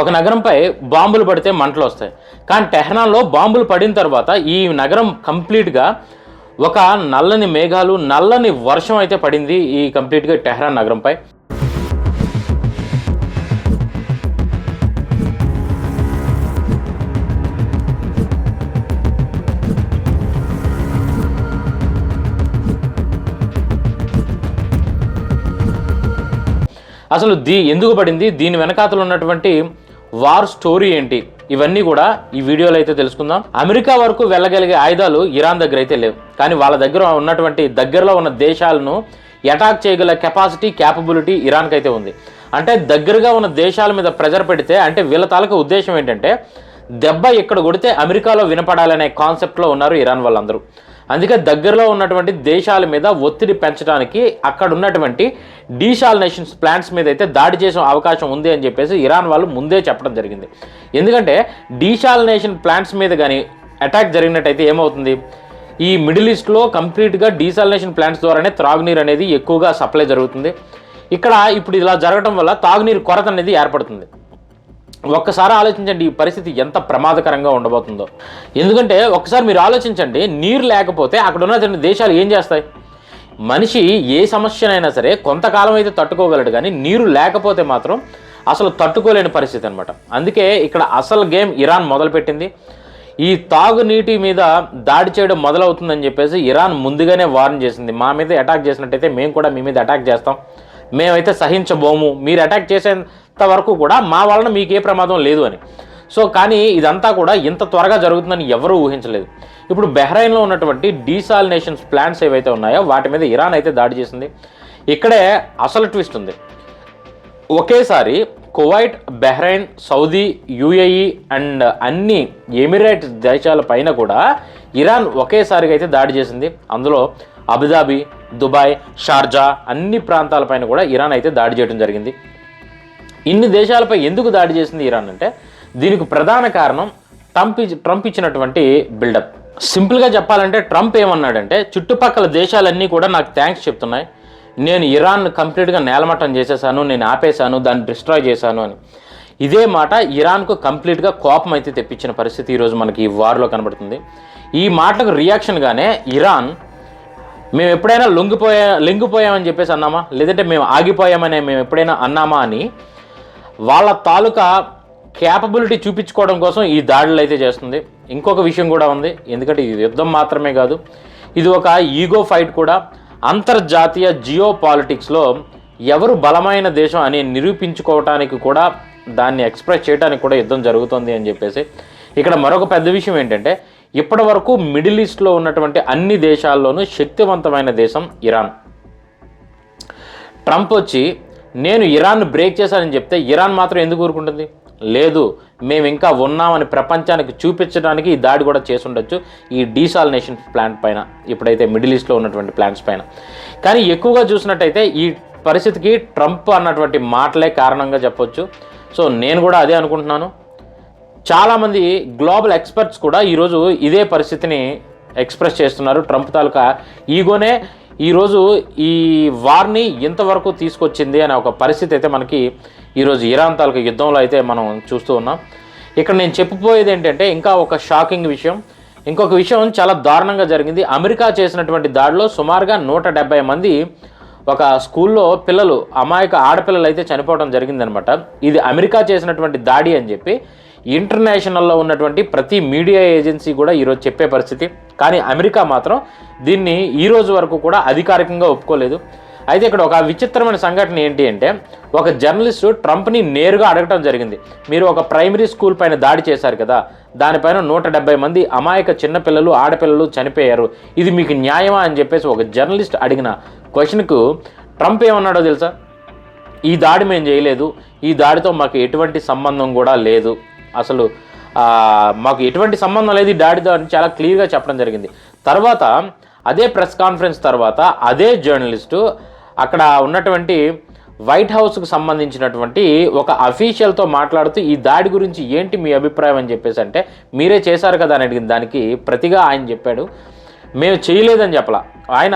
ఒక నగరంపై బాంబులు పడితే మంటలు వస్తాయి. కానీ టెహ్రాన్లో బాంబులు పడిన తర్వాత ఈ నగరం కంప్లీట్గా ఒక నల్లని మేఘాలు, నల్లని వర్షం అయితే పడింది ఈ కంప్లీట్గా టెహ్రాన్ నగరంపై. అసలు ఎందుకు పడింది, దీని వెనకాతలు ఉన్నటువంటి వార్ స్టోరీ ఏంటి, ఇవన్నీ కూడా ఈ వీడియోలో అయితే తెలుసుకుందాం. అమెరికా వరకు వెళ్ళగలిగే ఆయుధాలు ఇరాన్ దగ్గర అయితే లేవు, కానీ వాళ్ళ దగ్గర ఉన్నటువంటి దగ్గరలో ఉన్న దేశాలను అటాక్ చేయగల క్యాపబిలిటీ ఇరాన్కి అయితే ఉంది. అంటే దగ్గరగా ఉన్న దేశాల మీద ప్రెజర్ పెడితే, అంటే వీళ్ళ తాలూకా ఉద్దేశం ఏంటంటే దెబ్బ ఇక్కడ కొడితే అమెరికాలో వినపడాలనే కాన్సెప్ట్లో ఉన్నారు ఇరాన్ వాళ్ళందరూ. అందుకే దగ్గరలో ఉన్నటువంటి దేశాల మీద ఒత్తిడి పెంచడానికి అక్కడ ఉన్నటువంటి డీసాలినేషన్ ప్లాంట్స్ మీద అయితే దాడి చేసే అవకాశం ఉంది అని చెప్పేసి ఇరాన్ వాళ్ళు ముందే చెప్పడం జరిగింది. ఎందుకంటే డీసాలినేషన్ ప్లాంట్స్ మీద కానీ అటాక్ జరిగినట్టయితే ఏమవుతుంది, ఈ మిడిల్ ఈస్ట్లో కంప్లీట్గా డీసాలినేషన్ ప్లాంట్స్ ద్వారానే త్రాగునీరు అనేది ఎక్కువగా సప్లై జరుగుతుంది. ఇక్కడ ఇప్పుడు ఇలా జరగడం వల్ల తాగునీరు కొరత అనేది ఏర్పడుతుంది. ఒక్కసారి ఆలోచించండి ఈ పరిస్థితి ఎంత ప్రమాదకరంగా ఉండబోతుందో. ఎందుకంటే ఒక్కసారి మీరు ఆలోచించండి, నీరు లేకపోతే అక్కడ ఉన్న దేశాలు ఏం చేస్తాయి? మనిషి ఏ సమస్యనైనా సరే కొంతకాలం అయితే తట్టుకోగలడు, కానీ నీరు లేకపోతే మాత్రం అసలు తట్టుకోలేని పరిస్థితి అనమాట. అందుకే ఇక్కడ అసలు గేమ్ ఇరాన్ మొదలుపెట్టింది. ఈ తాగునీటి మీద దాడి చేయడం మొదలవుతుందని చెప్పేసి ఇరాన్ ముందుగానే వార్న్ చేసింది. మా మీద అటాక్ చేసినట్టయితే మేము కూడా మీ మీద అటాక్ చేస్తాం, మేమైతే సహించబోము, మీరు అటాక్ చేసేంత వరకు కూడా మా వలన మీకు ఏ ప్రమాదం లేదు అని. సో కానీ ఇదంతా కూడా ఇంత త్వరగా జరుగుతుందని ఎవరూ ఊహించలేదు. ఇప్పుడు బహ్రెయిన్లో ఉన్నటువంటి డీసాలినేషన్ ప్లాంట్స్ ఏవైతే ఉన్నాయో వాటి మీద ఇరాన్ అయితే దాడి చేసింది. ఇక్కడే అసలు ట్విస్ట్ ఉంది. ఒకేసారి Kuwait, Bahrain, Saudi, UAE and అన్ని ఎమిరేట్స్ దేశాల పైన కూడా ఇరాన్ ఒకేసారిగా అయితే దాడి చేసింది. అందులో అబుదాబి, దుబాయ్, షార్జా అన్ని ప్రాంతాలపైన కూడా ఇరాన్ అయితే దాడి చేయడం జరిగింది. ఇన్ని దేశాలపై ఎందుకు దాడి చేసింది ఇరాన్ అంటే దీనికి ప్రధాన కారణం ట్రంప్ ఇచ్చినటువంటి బిల్డప్. సింపుల్గా చెప్పాలంటే ట్రంప్ ఏమన్నాడంటే చుట్టుపక్కల దేశాలన్నీ కూడా నాకు థ్యాంక్స్ చెప్తున్నాయి, నేను ఇరాన్ కంప్లీట్గా నేలమట్టం చేసేసాను, నేను ఆపేశాను, దాన్ని డిస్ట్రాయ్ చేశాను అని. ఇదే మాట ఇరాన్కు కంప్లీట్గా కోపం అయితే తెప్పించిన పరిస్థితి ఈరోజు మనకి ఈ వార్లో కనబడుతుంది. ఈ మాటలకు రియాక్షన్గానే ఇరాన్ మేము ఎప్పుడైనా లొంగిపోయామని చెప్పేసి అన్నామా, లేదంటే మేము ఆగిపోయామని మేము ఎప్పుడైనా అన్నామా అని వాళ్ళ తాలూకా క్యాపబిలిటీ చూపించుకోవడం కోసం ఈ దాడులు అయితే చేస్తుంది. ఇంకొక విషయం కూడా ఉంది, ఎందుకంటే ఇది యుద్ధం మాత్రమే కాదు, ఇది ఒక ఈగో ఫైట్ కూడా. అంతర్జాతీయ జియో పాలిటిక్స్లో ఎవరు బలమైన దేశం అని నిరూపించుకోవటానికి కూడా, దాన్ని ఎక్స్ప్రెస్ చేయడానికి కూడా యుద్ధం జరుగుతుంది అని చెప్పేసి. ఇక్కడ మరొక పెద్ద విషయం ఏంటంటే ఇప్పటి వరకు మిడిల్ ఈస్ట్లో ఉన్నటువంటి అన్ని దేశాల్లోనూ శక్తివంతమైన దేశం ఇరాన్. ట్రంప్ వచ్చి నేను ఇరాన్ను బ్రేక్ చేశానని చెప్తే ఇరాన్ మాత్రం ఎందుకు ఊరుకుంటుంది? లేదు, మేము ఇంకా ఉన్నామని ప్రపంచానికి చూపించడానికి ఈ దాడి కూడా చేసి ఉండొచ్చు ఈ డీసాలినేషన్ ప్లాంట్ పైన, ఇప్పుడైతే మిడిల్ ఈస్ట్లో ఉన్నటువంటి ప్లాంట్స్ పైన. కానీ ఎక్కువగా చూసినట్టయితే ఈ పరిస్థితికి ట్రంప్ అన్నటువంటి మాటలే కారణంగా చెప్పొచ్చు. సో నేను కూడా అదే అనుకుంటున్నాను. చాలామంది గ్లోబల్ ఎక్స్పర్ట్స్ కూడా ఈరోజు ఇదే పరిస్థితిని ఎక్స్ప్రెస్ చేస్తున్నారు. ట్రంప్ తాలూకా ఈగోనే ఈరోజు ఈ వార్ని ఇంతవరకు తీసుకొచ్చింది అనే ఒక పరిస్థితి అయితే మనకి ఈరోజు ఇరాన్ తాలూకా యుద్ధంలో అయితే మనం చూస్తూ ఉన్నాం. ఇక్కడ నేను చెప్పబోయేది ఏంటంటే ఇంకా ఒక షాకింగ్ విషయం, ఇంకొక విషయం చాలా దారుణంగా జరిగింది. అమెరికా చేసినటువంటి దాడిలో సుమారుగా 170 మంది ఒక స్కూల్లో పిల్లలు, అమాయక ఆడపిల్లలు అయితే చనిపోవడం జరిగిందనమాట. ఇది అమెరికా చేసినటువంటి దాడి అని చెప్పి ఇంటర్నేషనల్లో ఉన్నటువంటి ప్రతి మీడియా ఏజెన్సీ కూడా ఈరోజు చెప్పే పరిస్థితి. కానీ అమెరికా మాత్రం దీన్ని ఈరోజు వరకు కూడా అధికారికంగా ఒప్పుకోలేదు. అయితే ఇక్కడ ఒక విచిత్రమైన సంఘటన ఏంటి అంటే ఒక జర్నలిస్టు ట్రంప్ని నేరుగా అడగటం జరిగింది, మీరు ఒక ప్రైమరీ స్కూల్ పైన దాడి చేశారు కదా, దానిపైన 170 మంది అమాయక చిన్నపిల్లలు, ఆడపిల్లలు చనిపోయారు, ఇది మీకు న్యాయమా అని చెప్పేసి ఒక జర్నలిస్ట్ అడిగిన క్వశ్చన్కు ట్రంప్ ఏమన్నాడో తెలుసా? ఈ దాడి మేము చేయలేదు, ఈ దాడితో మాకు ఎటువంటి సంబంధం కూడా లేదు, అసలు మాకు ఎటువంటి సంబంధం లేదు ఈ దాడితో అని చాలా క్లియర్గా చెప్పడం జరిగింది. తర్వాత అదే ప్రెస్ కాన్ఫరెన్స్ తర్వాత అదే జర్నలిస్టు అక్కడ ఉన్నటువంటి వైట్ హౌస్కు సంబంధించినటువంటి ఒక అఫీషియల్తో మాట్లాడుతూ ఈ దాడి గురించి ఏంటి మీ అభిప్రాయం అని చెప్పేసి అంటే మీరే చేశారు కదా అని అడిగిన దానికి ప్రతిగా ఆయన చెప్పాడు మేము చేయలేదని చెప్పలా, ఆయన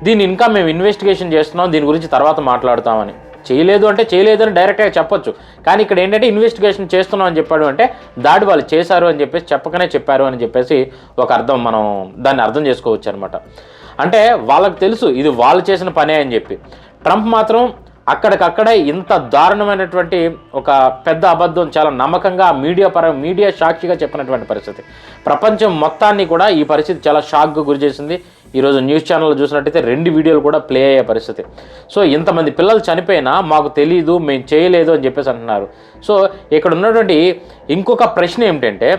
దీన్ని ఇంకా మేము ఇన్వెస్టిగేషన్ చేస్తున్నాం, దీని గురించి తర్వాత మాట్లాడుతామని. చేయలేదు అంటే చేయలేదు అని డైరెక్ట్గా చెప్పొచ్చు. కానీ ఇక్కడ ఏంటంటే ఇన్వెస్టిగేషన్ చేస్తున్నాం అని చెప్పాడు అంటే దాడి వాళ్ళు చేశారు అని చెప్పేసి చెప్పకనే చెప్పారు అని చెప్పేసి ఒక అర్థం, మనం దాన్ని అర్థం చేసుకోవచ్చు అనమాట. అంటే వాళ్ళకి తెలుసు ఇది వాళ్ళు చేసిన పనే అని చెప్పి. ట్రంప్ మాత్రం అక్కడికక్కడే ఇంత దారుణమైనటువంటి ఒక పెద్ద అబద్ధం చాలా నమ్మకంగా మీడియా సాక్షిగా చెప్పినటువంటి పరిస్థితి. ప్రపంచం మొత్తాన్ని కూడా ఈ పరిస్థితి చాలా షాక్గా గురి చేసింది. ఈరోజు న్యూస్ ఛానల్లో చూసినట్టయితే 2 వీడియోలు కూడా ప్లే అయ్యే పరిస్థితి. సో ఇంతమంది పిల్లలు చనిపోయినా మాకు తెలీదు, మేము చేయలేదు అని చెప్పేసి అంటున్నారు. సో ఇక్కడ ఉన్నటువంటి ఇంకొక ప్రశ్న ఏమిటంటే,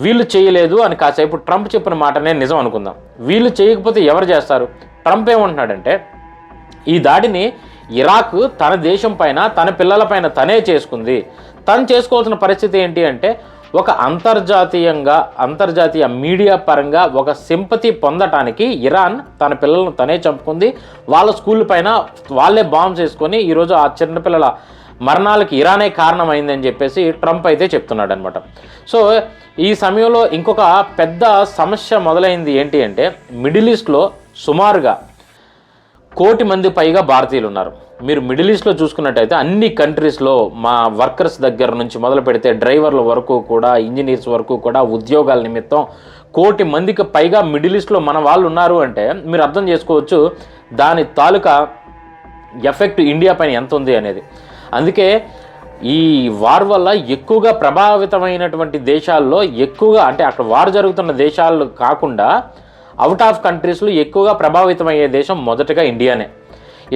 వీళ్ళు చేయలేదు అని కాసేపు ట్రంప్ చెప్పిన మాటనే నిజం అనుకుందాం. వీళ్ళు చేయకపోతే ఎవరు చేస్తారు? ట్రంప్ ఏమంటున్నాడంటే ఈ దాడిని ఇరాక్ తన దేశం పైన తన పిల్లల పైన తనే చేసుకుంది. తను చేసుకోవాల్సిన పరిస్థితి ఏంటి అంటే ఒక అంతర్జాతీయ మీడియా పరంగా ఒక సింపతి పొందటానికి ఇరాన్ తన పిల్లలను తనే చంపుకుంది. వాళ్ళ స్కూల్ పైన వాళ్ళే బాంబ్స్ వేసుకొని ఈరోజు ఆ చిన్నపిల్లల మరణాలకి ఇరానే కారణమైందని చెప్పేసి ట్రంప్ అయితే చెప్తున్నాడు అనమాట. సో ఈ సమయంలో ఇంకొక పెద్ద సమస్య మొదలైంది ఏంటి అంటే, మిడిల్ ఈస్ట్లో సుమారుగా 1 కోటి మంది పైగా భారతీయులు ఉన్నారు. మీరు మిడిల్ ఈస్ట్లో చూసుకున్నట్టయితే అన్ని కంట్రీస్లో మా వర్కర్స్ దగ్గర నుంచి మొదలు పెడితే డ్రైవర్ల వరకు కూడా, ఇంజనీర్స్ వరకు కూడా ఉద్యోగాల నిమిత్తం 1 కోటి మందికి పైగా మిడిల్ ఈస్ట్లో మన వాళ్ళు ఉన్నారు అంటే మీరు అర్థం చేసుకోవచ్చు దాని తాలూకా ఎఫెక్ట్ ఇండియా పైన ఎంత ఉంది అనేది. అందుకే ఈ వార్ వల్ల ఎక్కువగా ప్రభావితమైనటువంటి దేశాల్లో ఎక్కువగా, అంటే అక్కడ వార్ జరుగుతున్న దేశాలు కాకుండా అవుట్ ఆఫ్ కంట్రీస్లో ఎక్కువగా ప్రభావితమయ్యే దేశం మొదటగా ఇండియానే.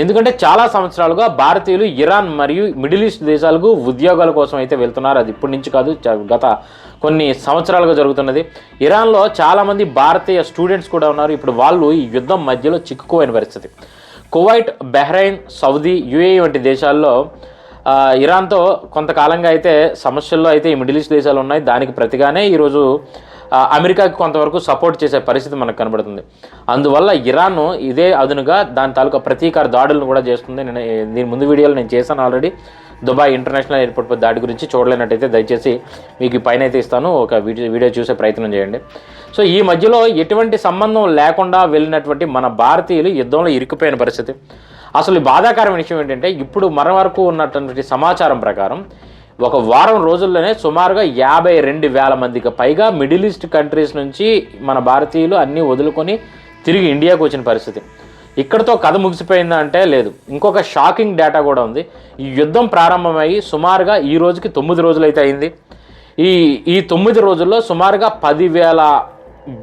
ఎందుకంటే చాలా సంవత్సరాలుగా భారతీయులు ఇరాన్ మరియు మిడిల్ ఈస్ట్ దేశాలకు ఉద్యోగాల కోసం అయితే వెళ్తున్నారు. అది ఇప్పటి నుంచి కాదు, గత కొన్ని సంవత్సరాలుగా జరుగుతున్నది. ఇరాన్లో చాలామంది భారతీయ స్టూడెంట్స్ కూడా ఉన్నారు. ఇప్పుడు వాళ్ళు ఈ యుద్ధం మధ్యలో చిక్కుకోని పరిస్థితి. కువైట్, బహ్రెయిన్, సౌదీ, యుఏఈ వంటి దేశాల్లో ఇరాన్తో కొంతకాలంగా అయితే సమస్యల్లో అయితే ఈ మిడిల్ ఈస్ట్ దేశాలు ఉన్నాయి. దానికి ప్రతిగానే ఈరోజు అమెరికాకి కొంతవరకు సపోర్ట్ చేసే పరిస్థితి మనకు కనబడుతుంది. అందువల్ల ఇరాన్ ఇదే అదునుగా దాని తాలూకా ప్రతీకార దాడులను కూడా చేస్తుంది. నేను దీని ముందు వీడియోలో నేను చేశాను ఆల్రెడీ. దుబాయ్ ఇంటర్నేషనల్ ఎయిర్పోర్ట్ దాడి గురించి చూడలేనట్టయితే దయచేసి మీకు ఈ పైన అయితే ఇస్తాను, ఒక వీడియో చూసే ప్రయత్నం చేయండి. సో ఈ మధ్యలో ఎటువంటి సంబంధం లేకుండా వెళ్ళినటువంటి మన భారతీయులు యుద్ధంలో ఇరుక్కుపోయిన పరిస్థితి. అసలు బాధాకరమైన విషయం ఏంటంటే ఇప్పుడు మన వరకు ఉన్నటువంటి సమాచారం ప్రకారం ఒక వారం రోజుల్లోనే సుమారుగా 52,000 మందికి పైగా మిడిల్ ఈస్ట్ కంట్రీస్ నుంచి మన భారతీయులు అన్నీ వదులుకొని తిరిగి ఇండియాకు వచ్చిన పరిస్థితి. ఇక్కడతో కథ ముగిసిపోయిందా అంటే లేదు. ఇంకొక షాకింగ్ డేటా కూడా ఉంది. ఈ యుద్ధం ప్రారంభమయ్యి సుమారుగా ఈ రోజుకి 9 రోజులు అయితే అయింది. ఈ 9 రోజుల్లో సుమారుగా 10,000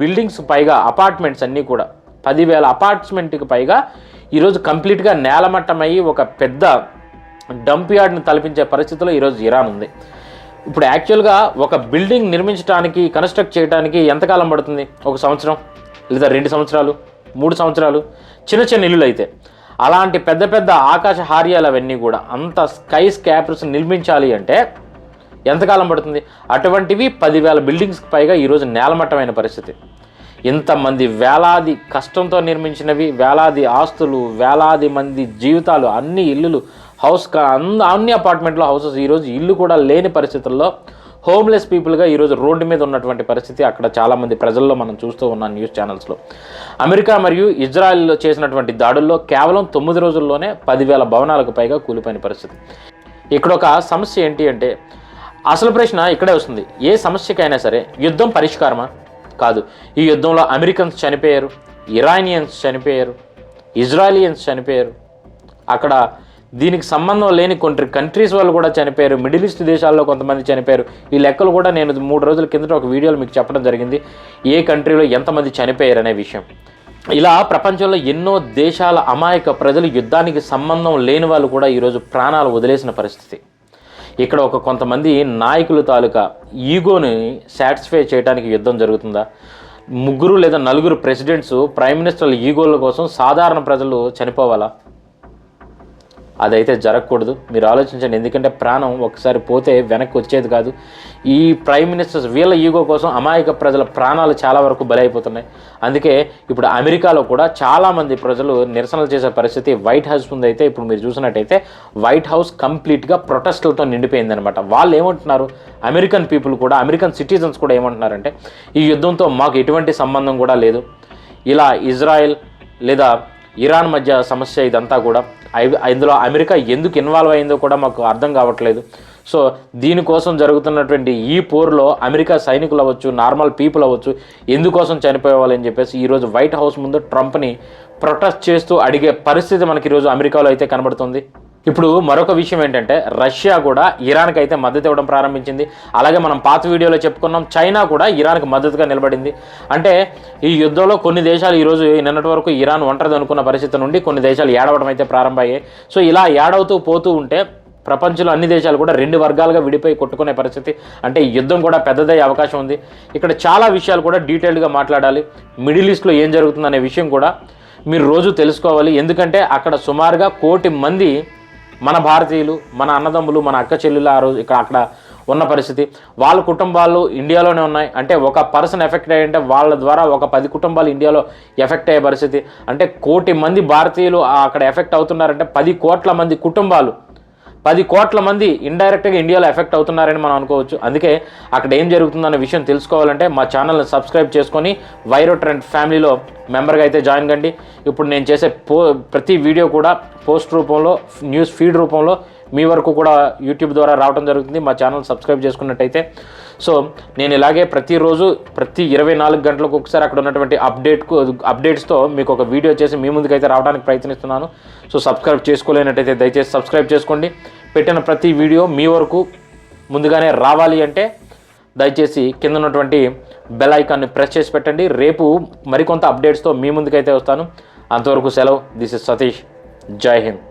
బిల్డింగ్స్ పైగా, అపార్ట్మెంట్స్ అన్నీ కూడా 10,000 అపార్ట్మెంట్కి పైగా ఈరోజు కంప్లీట్గా నేలమట్టమయ్యి ఒక పెద్ద డంప్ యార్డ్ని తలపించే పరిస్థితిలో ఈరోజు ఇరాన్ ఉంది. ఇప్పుడు యాక్చువల్గా ఒక బిల్డింగ్ నిర్మించడానికి, కన్స్ట్రక్ట్ చేయడానికి ఎంతకాలం పడుతుంది? 1 సంవత్సరం లేదా 2 సంవత్సరాలు, 3 సంవత్సరాలు, చిన్న ఇల్లులు అయితే. అలాంటి పెద్ద పెద్ద ఆకాశ హార్యాలు అవన్నీ కూడా అంత స్కై స్కాపర్స్ నిర్మించాలి అంటే ఎంతకాలం పడుతుంది? అటువంటివి 10,000 బిల్డింగ్స్కి పైగా ఈరోజు నేలమట్టమైన పరిస్థితి. ఇంతమంది వేలాది కష్టంతో నిర్మించినవి, వేలాది ఆస్తులు, వేలాది మంది జీవితాలు, అన్ని ఇల్లులు, అన్ని అపార్ట్మెంట్లో హౌసెస్ ఈరోజు ఇల్లు కూడా లేని పరిస్థితుల్లో హోమ్లెస్ పీపుల్గా ఈరోజు రోడ్డు మీద ఉన్నటువంటి పరిస్థితి అక్కడ చాలామంది ప్రజల్లో మనం చూస్తూ ఉన్నాం న్యూస్ ఛానల్స్లో. అమెరికా మరియు ఇజ్రాయెల్లో చేసినటువంటి దాడుల్లో కేవలం 9 రోజుల్లోనే 10,000 భవనాలకు పైగా కూలిపోయిన పరిస్థితి. ఇక్కడ ఒక సమస్య ఏంటి అంటే, అసలు ప్రశ్న ఇక్కడే వస్తుంది. ఏ సమస్యకైనా సరే యుద్ధం పరిష్కారమా? కాదు. ఈ యుద్ధంలో అమెరికన్స్ చనిపోయారు, ఇరానియన్స్ చనిపోయారు, ఇజ్రాయలియన్స్ చనిపోయారు, అక్కడ దీనికి సంబంధం లేని కొన్ని కంట్రీస్ వాళ్ళు కూడా చనిపోయారు, మిడిల్ ఈస్ట్ దేశాల్లో కొంతమంది చనిపోయారు. ఈ లెక్కలు కూడా నేను 3 రోజుల కిందట ఒక వీడియోలో మీకు చెప్పడం జరిగింది, ఏ కంట్రీలో ఎంతమంది చనిపోయారు అనే విషయం. ఇలా ప్రపంచంలో ఎన్నో దేశాల అమాయక ప్రజలు, యుద్ధానికి సంబంధం లేని వాళ్ళు కూడా ఈరోజు ప్రాణాలు వదిలేసిన పరిస్థితి. ఇక్కడ కొంతమంది నాయకుల తాలూకా ఈగోని సాటిస్ఫై చేయడానికి యుద్ధం జరుగుతుందా? 3 లేదా 4 ప్రెసిడెంట్స్, ప్రైమ్ మినిస్టర్ల ఈగోల కోసం సాధారణ ప్రజలు చనిపోవాలా? అదైతే జరగకూడదు. మీరు ఆలోచించండి. ఎందుకంటే ప్రాణం ఒకసారి పోతే వెనక్కి వచ్చేది కాదు. ఈ ప్రైమ్ మినిస్టర్స్ వీళ్ళ ఈగో కోసం అమాయక ప్రజల ప్రాణాలు చాలా వరకు బలైపోతున్నాయి. అందుకే ఇప్పుడు అమెరికాలో కూడా చాలామంది ప్రజలు నిరసనలు చేసే పరిస్థితి వైట్ హౌస్ ముందు అయితే ఇప్పుడు మీరు చూసినట్టయితే వైట్ హౌస్ కంప్లీట్గా ప్రొటెస్టులతో నిండిపోయిందనమాట. వాళ్ళు ఏమంటున్నారు, అమెరికన్ పీపుల్ కూడా, అమెరికన్ సిటిజన్స్ కూడా ఏమంటున్నారంటే ఈ యుద్ధంతో మాకు ఎటువంటి సంబంధం కూడా లేదు, ఇలా ఇజ్రాయెల్ లేదా ఇరాన్ మధ్య సమస్య ఇదంతా కూడా, ఇందులో అమెరికా ఎందుకు ఇన్వాల్వ్ అయిందో కూడా మాకు అర్థం కావట్లేదు. సో దీనికోసం జరుగుతున్నటువంటి ఈ పోరులో అమెరికా సైనికులు అవ్వచ్చు, నార్మల్ పీపుల్ అవ్వచ్చు, ఎందుకోసం చనిపోయేవాళ్ళని చెప్పేసి ఈరోజు వైట్ హౌస్ ముందు ట్రంప్ని ప్రొటెస్ట్ చేస్తూ అడిగే పరిస్థితి మనకి ఈరోజు అమెరికాలో అయితే కనబడుతుంది. ఇప్పుడు మరొక విషయం ఏంటంటే రష్యా కూడా ఇరాన్కి అయితే మద్దతు ఇవ్వడం ప్రారంభించింది. అలాగే మనం పాత వీడియోలో చెప్పుకున్నాం, చైనా కూడా ఇరాన్కి మద్దతుగా నిలబడింది. అంటే ఈ యుద్ధంలో కొన్ని దేశాలు ఈరోజు నిన్నటి వరకు ఇరాన్ ఒంటరిది అనుకున్న పరిస్థితి నుండి కొన్ని దేశాలు ఏడవడం అయితే ప్రారంభమయ్యాయి. సో ఇలా ఏడవుతూ పోతూ ఉంటే ప్రపంచంలో అన్ని దేశాలు కూడా 2 వర్గాలుగా విడిపోయి కొట్టుకునే పరిస్థితి, అంటే యుద్ధం కూడా పెద్దదయ్యే అవకాశం ఉంది. ఇక్కడ చాలా విషయాలు కూడా డీటెయిల్డ్గా మాట్లాడాలి. మిడిల్ ఈస్ట్లో ఏం జరుగుతుందనే విషయం కూడా మీరు రోజు తెలుసుకోవాలి. ఎందుకంటే అక్కడ సుమారుగా 1 కోటి మంది మన భారతీయులు, మన అన్నదమ్ములు, మన అక్క చెల్లెలు ఆ రోజు అక్కడ ఉన్న పరిస్థితి. వాళ్ళ కుటుంబాలు ఇండియాలోనే ఉన్నాయి. అంటే ఒక పర్సన్ ఎఫెక్ట్ అయ్యంటే వాళ్ళ ద్వారా ఒక 10 కుటుంబాలు ఇండియాలో ఎఫెక్ట్ అయ్యే పరిస్థితి. అంటే 1 కోటి మంది భారతీయులు అక్కడ ఎఫెక్ట్ అవుతున్నారంటే 10 కోట్ల మంది కుటుంబాలు, 10 కోట్ల మంది ఇండైరెక్ట్గా ఇండియాలో ఎఫెక్ట్ అవుతున్నారని మనం అనుకోవచ్చు. అందుకే అక్కడ ఏం జరుగుతుందన్న విషయం తెలుసుకోవాలంటే మా ఛానల్ని సబ్స్క్రైబ్ చేసుకొని వైరో ట్రెండ్ ఫ్యామిలీలో మెంబర్గా అయితే జాయిన్ కండి. ఇప్పుడు నేను చేసే ప్రతి వీడియో కూడా పోస్ట్ రూపంలో, న్యూస్ ఫీడ్ రూపంలో మీ వరకు కూడా యూట్యూబ్ ద్వారా రావడం జరుగుతుంది. మా ఛానల్ సబ్స్క్రైబ్ చేసుకున్నట్టయితే. సో నేను ఇలాగే ప్రతిరోజు ప్రతి 24 గంటలకు ఒకసారి అక్కడ ఉన్నటువంటి అప్డేట్స్తో మీకు ఒక వీడియో చేసి మీ ముందుకైతే రావడానికి ప్రయత్నిస్తున్నాను. సో సబ్స్క్రైబ్ చేసుకోలేనట్టయితే దయచేసి సబ్స్క్రైబ్ చేసుకోండి. పెట్టిన ప్రతి వీడియో మీ వరకు ముందుగానే రావాలి అంటే దయచేసి కింద ఉన్నటువంటి బెల్ ఐకాన్ని ప్రెస్ చేసి పెట్టండి. రేపు మరికొంత అప్డేట్స్తో మీ ముందుకైతే వస్తాను. అంతవరకు సెలవు. This is Satish. జై హింద్.